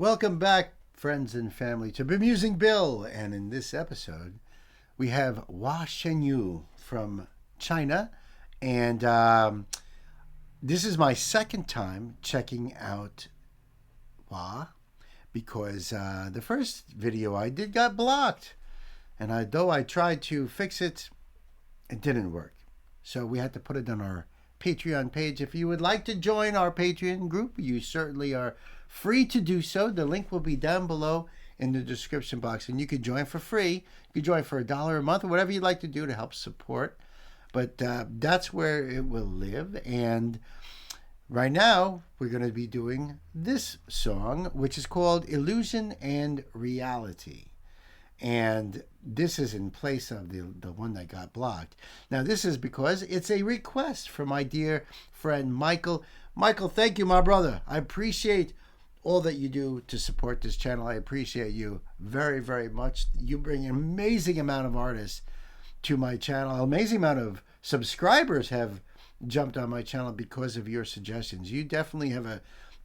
Welcome back, friends and family, to Bemusing Bill. And in this episode, we have Hua Chenyu from China. And this is my second time checking out Hua because the first video I did got blocked. And though I tried to fix it, it didn't work. So we had to put it on our Patreon page. If you would like to join our Patreon group, you certainly are free to do so. The link will be down below in the description box, and you can join for free. You can join for $1 a month or whatever you'd like to do to help support. But that's where it will live. And right now, we're going to be doing this song, which is called Illusion and Reality. And this is in place of the one that got blocked. Now, this is because it's a request from my dear friend, Michael. Michael, thank you, my brother. I appreciate all that you do to support this channel. I appreciate you very, very much. You bring an amazing amount of artists to my channel. An amazing amount of subscribers have jumped on my channel because of your suggestions. You definitely have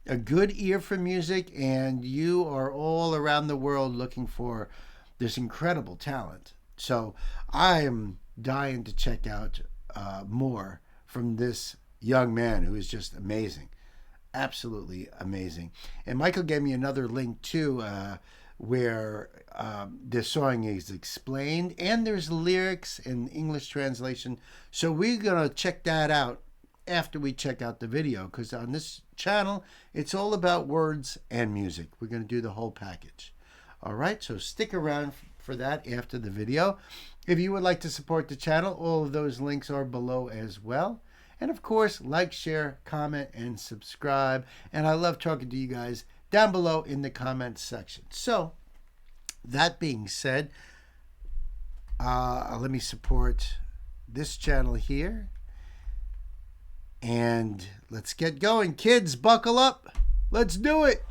a good ear for music, and you are all around the world looking for this incredible talent. So I am dying to check out more from this young man who is just amazing. Absolutely amazing. And Michael gave me another link too, where this song is explained, and there's lyrics in English translation. So we're gonna check that out after we check out the video, because on this channel it's all about words and music. We're gonna do the whole package. All right, so stick around for that after the video. If you would like to support the channel, all of those links are below as well. And of course, like, share, comment, and subscribe. And I love talking to you guys down below in the comments section. So, that being said, let me support this channel here. And let's get going. Kids, buckle up. Let's do it.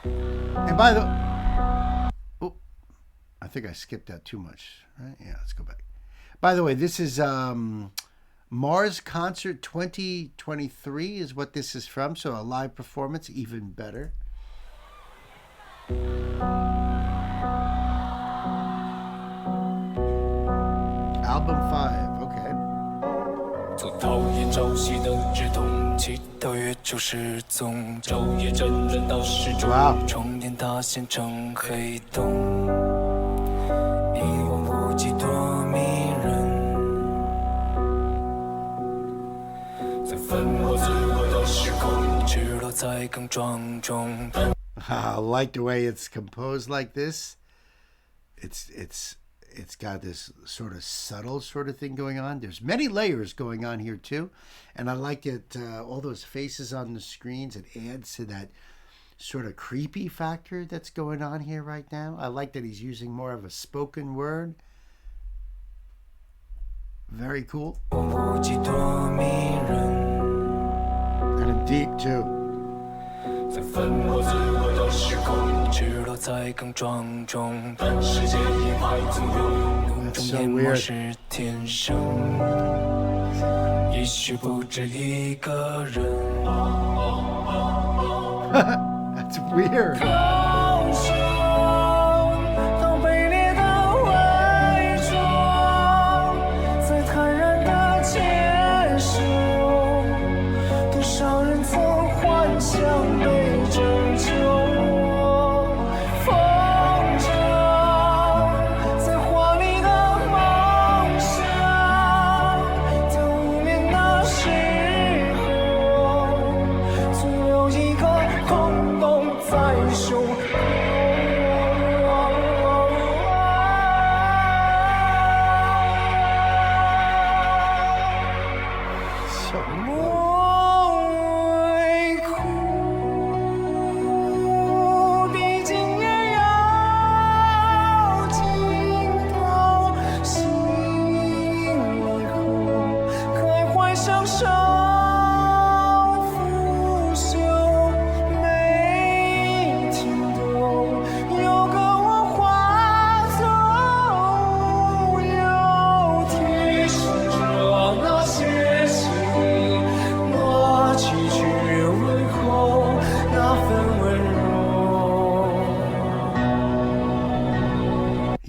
And by the I think I skipped that too much, right? Yeah, let's go back. By the way, this is Mars Concert 2023 is what this is from, so a live performance, even better. Album 5, okay. 从讨厌朝夕的止痛，祈祷月球失踪，昼夜真人到始终，重点它现成黑洞。 一望无际多迷人，在粉墨自我的时空，赤裸在更庄重。I like the way it's composed like this. It's got this sort of subtle sort of thing going on. There's many layers going on here too, and I like it. All those faces on the screens, it adds to that sort of creepy factor that's going on here right now. I like that he's using more of a spoken word. Very cool. And deep too. That's so weird. That's weird.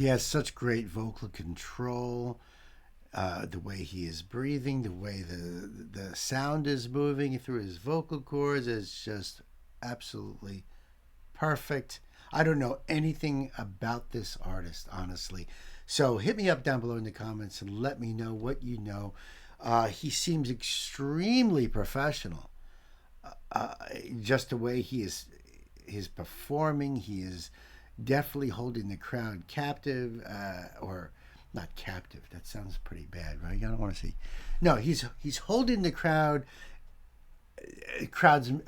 has such great vocal control. The way he is breathing, the way the sound is moving through his vocal cords is just absolutely perfect. I don't know anything about this artist, honestly. So hit me up down below in the comments and let me know what you know. He seems extremely professional. Just the way he's performing, he is definitely holding the crowd captive, or not captive. That sounds pretty bad, right? I don't want to see. No, he's holding the crowd's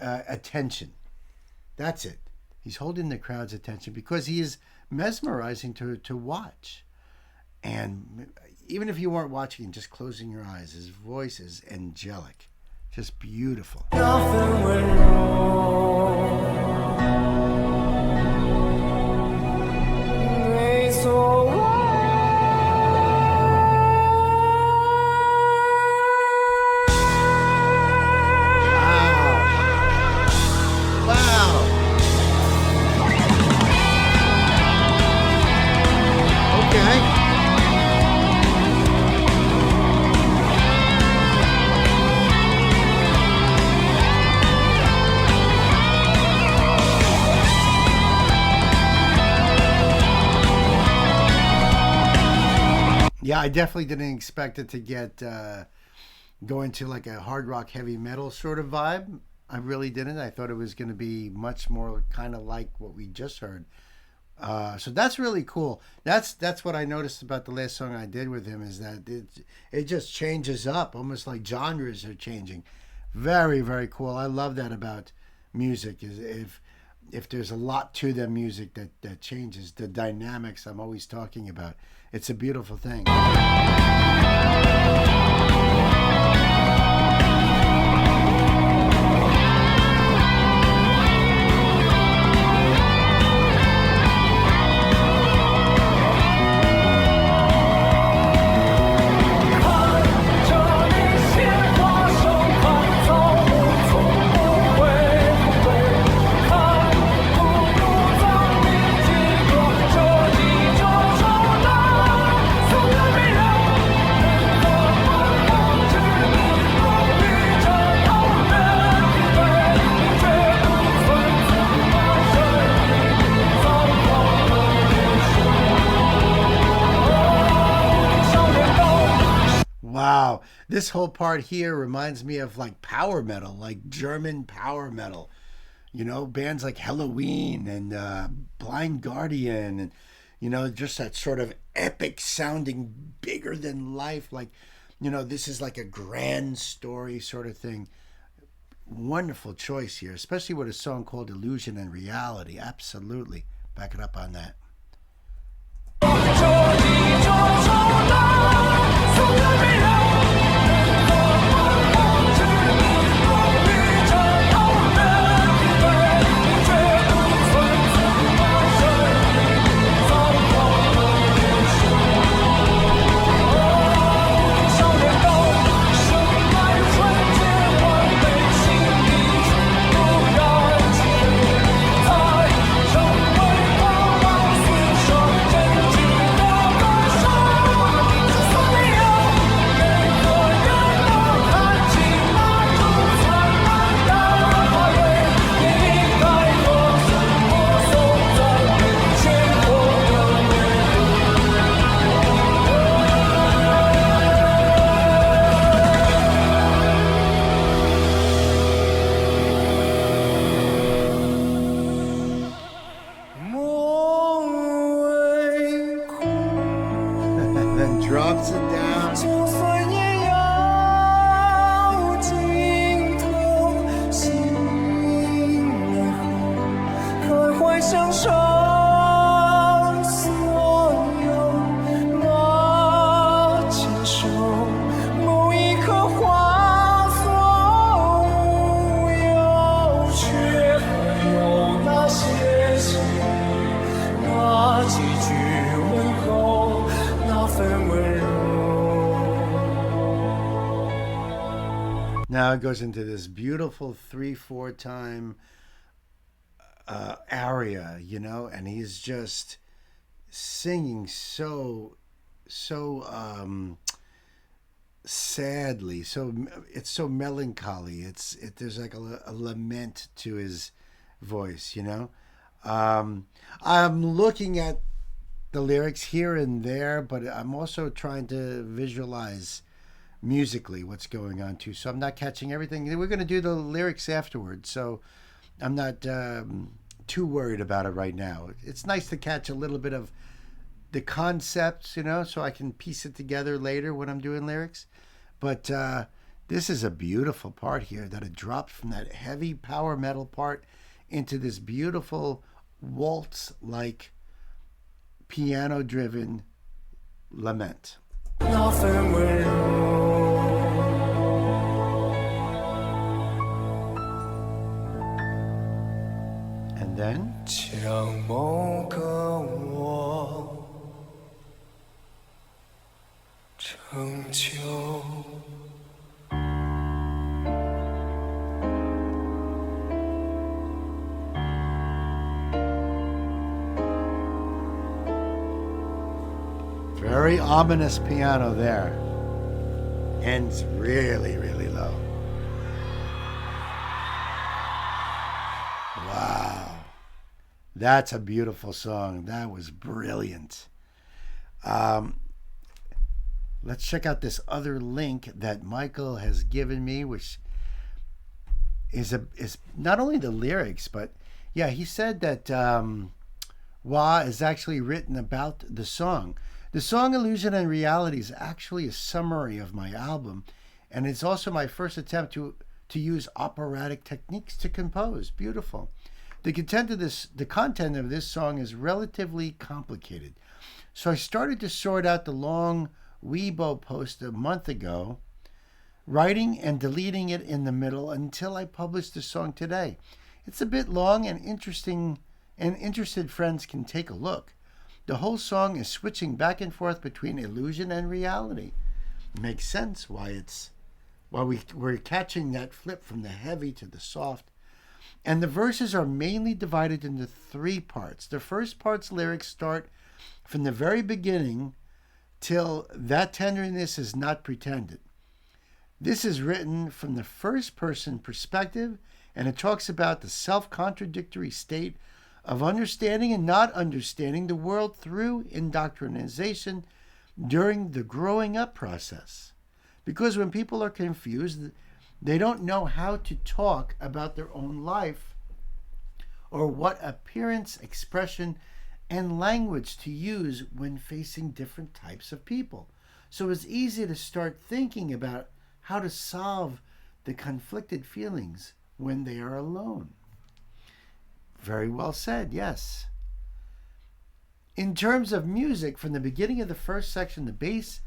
attention. That's it. He's holding the crowd's attention because he is mesmerizing to watch. And even if you weren't watching and just closing your eyes, his voice is angelic, just beautiful. Yeah, I definitely didn't expect it to go into like a hard rock heavy metal sort of vibe. I really didn't. I thought it was going to be much more kind of like what we just heard. So that's really cool. That's what I noticed about the last song I did with him, is that it just changes up, almost like genres are changing. Very, very cool. I love that about music, is if there's a lot to the music that changes the dynamics I'm always talking about. It's a beautiful thing. Wow, this whole part here reminds me of like power metal, like German power metal. You know, bands like Halloween and Blind Guardian, and just that sort of epic sounding, bigger than life. Like, this is like a grand story sort of thing. Wonderful choice here, especially with a song called Illusion and Reality. Absolutely. Back it up on that. Drops it down. 就算也要尽头，醒来后开怀享受所有，那接受某一刻化作无有，却还有那些情，那几句问候，那份温柔。 Now it goes into this beautiful 3/4 time aria, and he's just singing so sadly, so it's so melancholy. There's like a lament to his voice, you know. I'm looking at the lyrics here and there, but I'm also trying to visualize musically what's going on too. So I'm not catching everything. We're going to do the lyrics afterwards, so I'm not too worried about it right now. It's nice to catch a little bit of the concepts, you know, so I can piece it together later when I'm doing lyrics. But this is a beautiful part here that it dropped from that heavy power metal part into this beautiful waltz-like piano-driven lament. 那份温柔。And then 请让某个我成就。very ominous piano there. Ends really, really low. Wow. That's a beautiful song. That was brilliant. Let's check out this other link that Michael has given me, which is not only the lyrics, but yeah, he said that Hua is actually written about the song. The song Illusion and Reality is actually a summary of my album, and it's also my first attempt to use operatic techniques to compose. Beautiful. The content of this song is relatively complicated. So I started to sort out the long Weibo post a month ago, writing and deleting it in the middle until I published the song today. It's a bit long and interesting, and interested friends can take a look. The whole song is switching back and forth between illusion and reality. It makes sense why we're catching that flip from the heavy to the soft. And the verses are mainly divided into 3 parts. The first part's lyrics start from the very beginning till that tenderness is not pretended. This is written from the first person perspective, and it talks about the self-contradictory state of understanding and not understanding the world through indoctrination during the growing up process. Because when people are confused, they don't know how to talk about their own life or what appearance, expression, and language to use when facing different types of people. So it's easy to start thinking about how to solve the conflicted feelings when they are alone. Very well said, yes. In terms of music, from the beginning of the first section, the bass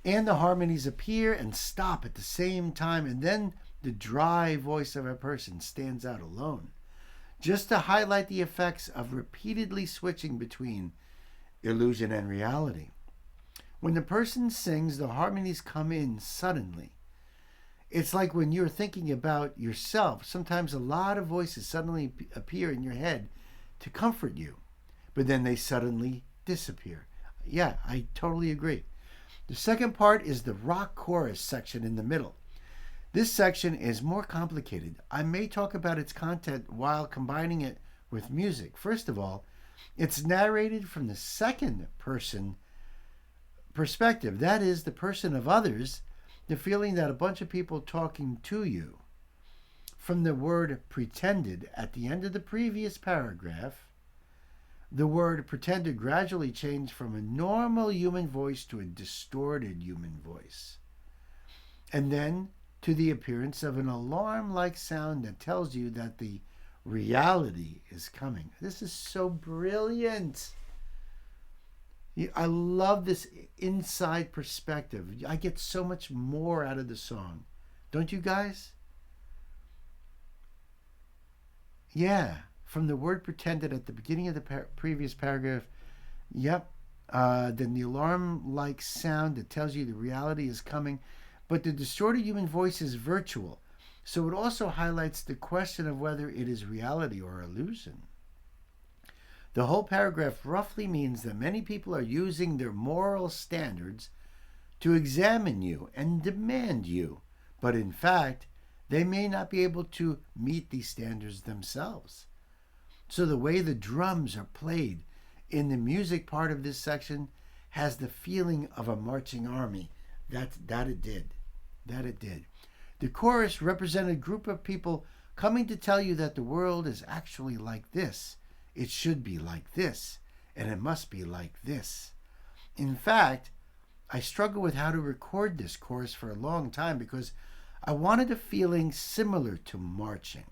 and the harmonies appear and stop at the same time, and then the dry voice of a person stands out alone, just to highlight the effects of repeatedly switching between illusion and reality. When the person sings, the harmonies come in suddenly. It's like when you're thinking about yourself, sometimes a lot of voices suddenly appear in your head to comfort you, but then they suddenly disappear. Yeah, I totally agree. The second part is the rock chorus section in the middle. This section is more complicated. I may talk about its content while combining it with music. First of all, it's narrated from the second person perspective. That is, the person of others, the feeling that a bunch of people talking to you. From the word pretended at the end of the previous paragraph, the word pretended gradually changed from a normal human voice to a distorted human voice. And then to the appearance of an alarm-like sound that tells you that the reality is coming. This is so brilliant. I love this inside perspective. I get so much more out of the song. Don't you guys? Yeah. From the word pretended at the beginning of the previous paragraph, yep. Then the alarm-like sound that tells you the reality is coming. But the distorted human voice is virtual. So it also highlights the question of whether it is reality or illusion. The whole paragraph roughly means that many people are using their moral standards to examine you and demand you, but in fact, they may not be able to meet these standards themselves. So the way the drums are played in the music part of this section has the feeling of a marching army. That it did. The chorus represented a group of people coming to tell you that the world is actually like this. It should be like this, and it must be like this. In fact, I struggled with how to record this chorus for a long time because I wanted a feeling similar to marching.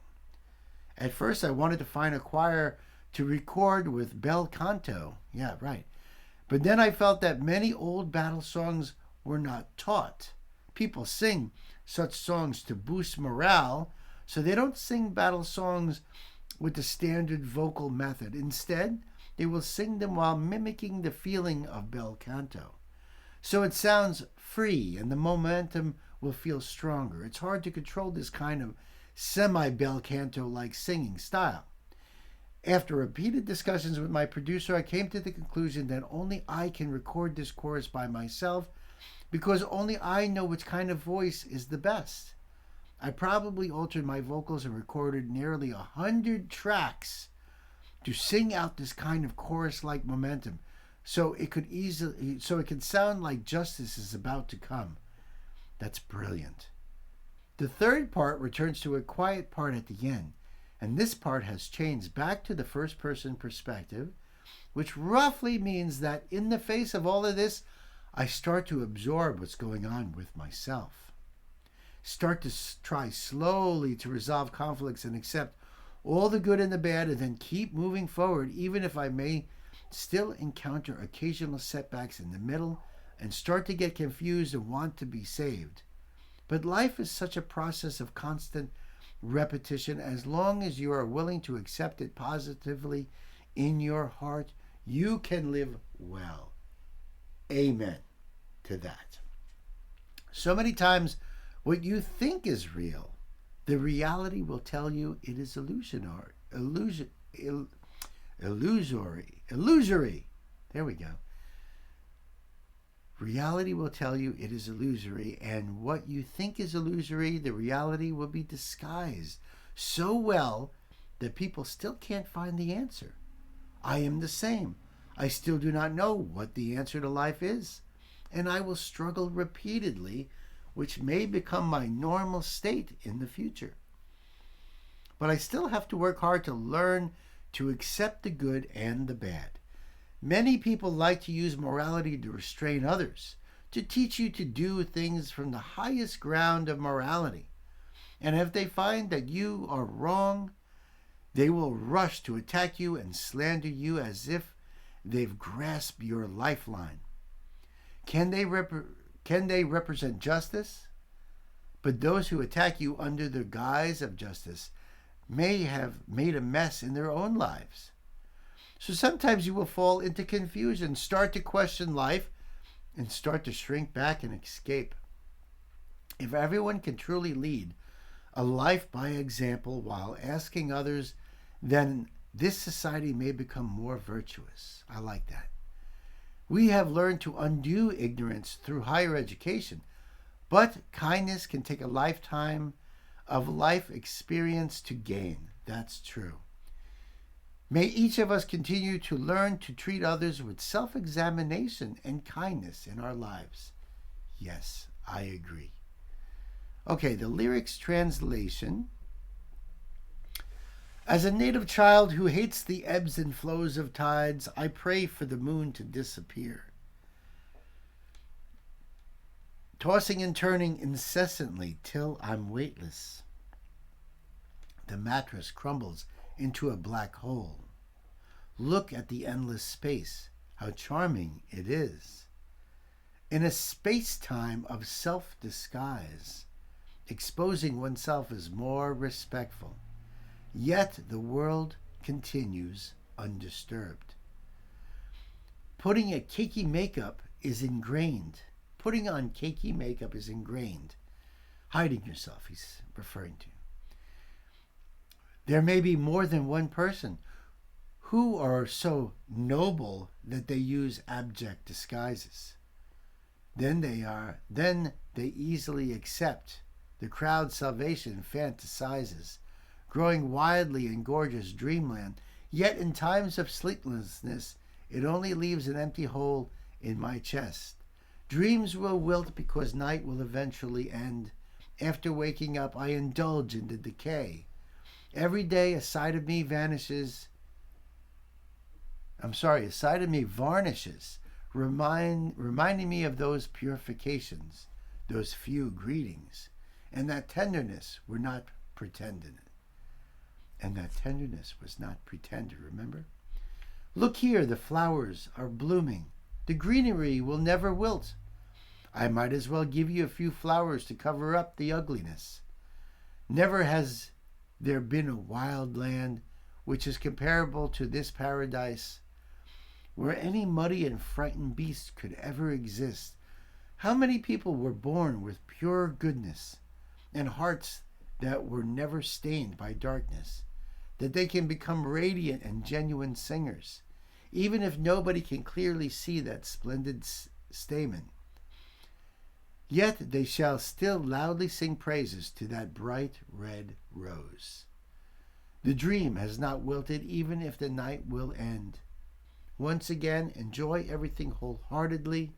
At first, I wanted to find a choir to record with bel canto. Yeah, right. But then I felt that many old battle songs were not taught. People sing such songs to boost morale, so they don't sing battle songs with the standard vocal method. Instead, they will sing them while mimicking the feeling of bel canto. So it sounds free and the momentum will feel stronger. It's hard to control this kind of semi-bel canto-like singing style. After repeated discussions with my producer, I came to the conclusion that only I can record this chorus by myself because only I know which kind of voice is the best. I probably altered my vocals and recorded nearly 100 tracks to sing out this kind of chorus-like momentum, so it could sound like justice is about to come. That's brilliant. The third part returns to a quiet part at the end, and this part has changed back to the first-person perspective, which roughly means that in the face of all of this, I start to absorb what's going on with myself. Start to try slowly to resolve conflicts and accept all the good and the bad, and then keep moving forward, even if I may still encounter occasional setbacks in the middle and start to get confused and want to be saved. But life is such a process of constant repetition. As long as you are willing to accept it positively in your heart, you can live well. Amen to that. So many times, what you think is real, the reality will tell you it is illusory. There we go. Reality will tell you it is illusory, and what you think is illusory, the reality will be disguised so well that people still can't find the answer. I am the same. I still do not know what the answer to life is, and I will struggle repeatedly, which may become my normal state in the future. But I still have to work hard to learn to accept the good and the bad. Many people like to use morality to restrain others, to teach you to do things from the highest ground of morality. And if they find that you are wrong, they will rush to attack you and slander you as if they've grasped your lifeline. Can they represent justice? But those who attack you under the guise of justice may have made a mess in their own lives. So sometimes you will fall into confusion, start to question life, and start to shrink back and escape. If everyone can truly lead a life by example while asking others, then this society may become more virtuous. I like that. We have learned to undo ignorance through higher education, but kindness can take a lifetime of life experience to gain. That's true. May each of us continue to learn to treat others with self-examination and kindness in our lives. Yes, I agree. Okay, the lyrics translation. As a native child who hates the ebbs and flows of tides, I pray for the moon to disappear. Tossing and turning incessantly till I'm weightless. The mattress crumbles into a black hole. Look at the endless space, how charming it is. In a space-time of self-disguise, exposing oneself is more respectful. Yet the world continues undisturbed. Putting on cakey makeup is ingrained. Hiding yourself, he's referring to. There may be more than one person who are so noble that they use abject disguises. Then they easily accept the crowd's salvation fantasizes, growing wildly in gorgeous dreamland. Yet in times of sleeplessness, it only leaves an empty hole in my chest. Dreams will wilt because night will eventually end. After waking up, I indulge in the decay. Every day a side of me vanishes. A side of me varnishes, reminding me of those purifications, those few greetings, and that tenderness were not pretended. And that tenderness was not pretended, remember? Look here, the flowers are blooming. The greenery will never wilt. I might as well give you a few flowers to cover up the ugliness. Never has there been a wild land which is comparable to this paradise, where any muddy and frightened beast could ever exist. How many people were born with pure goodness and hearts that were never stained by darkness, that they can become radiant and genuine singers, even if nobody can clearly see that splendid stamen. Yet they shall still loudly sing praises to that bright red rose. The dream has not wilted, even if the night will end. Once again, enjoy everything wholeheartedly.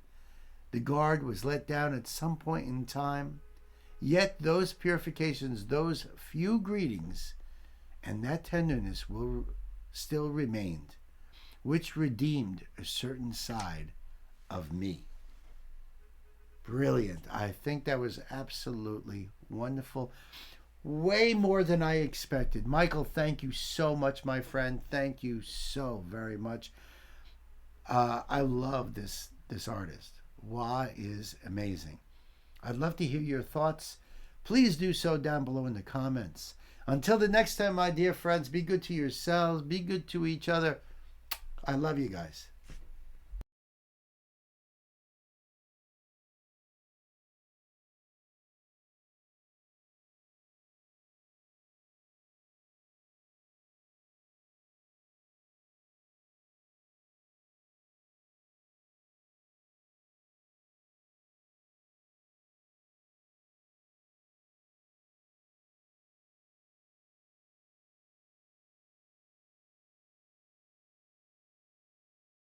The guard was let down at some point in time, yet those purifications, those few greetings, and that tenderness will still remain, which redeemed a certain side of me. Brilliant. I think that was absolutely wonderful. Way more than I expected. Michael, thank you so much, my friend. Thank you so very much. I love this artist. Hua is amazing. I'd love to hear your thoughts. Please do so down below in the comments. Until the next time, my dear friends, be good to yourselves, be good to each other. I love you guys.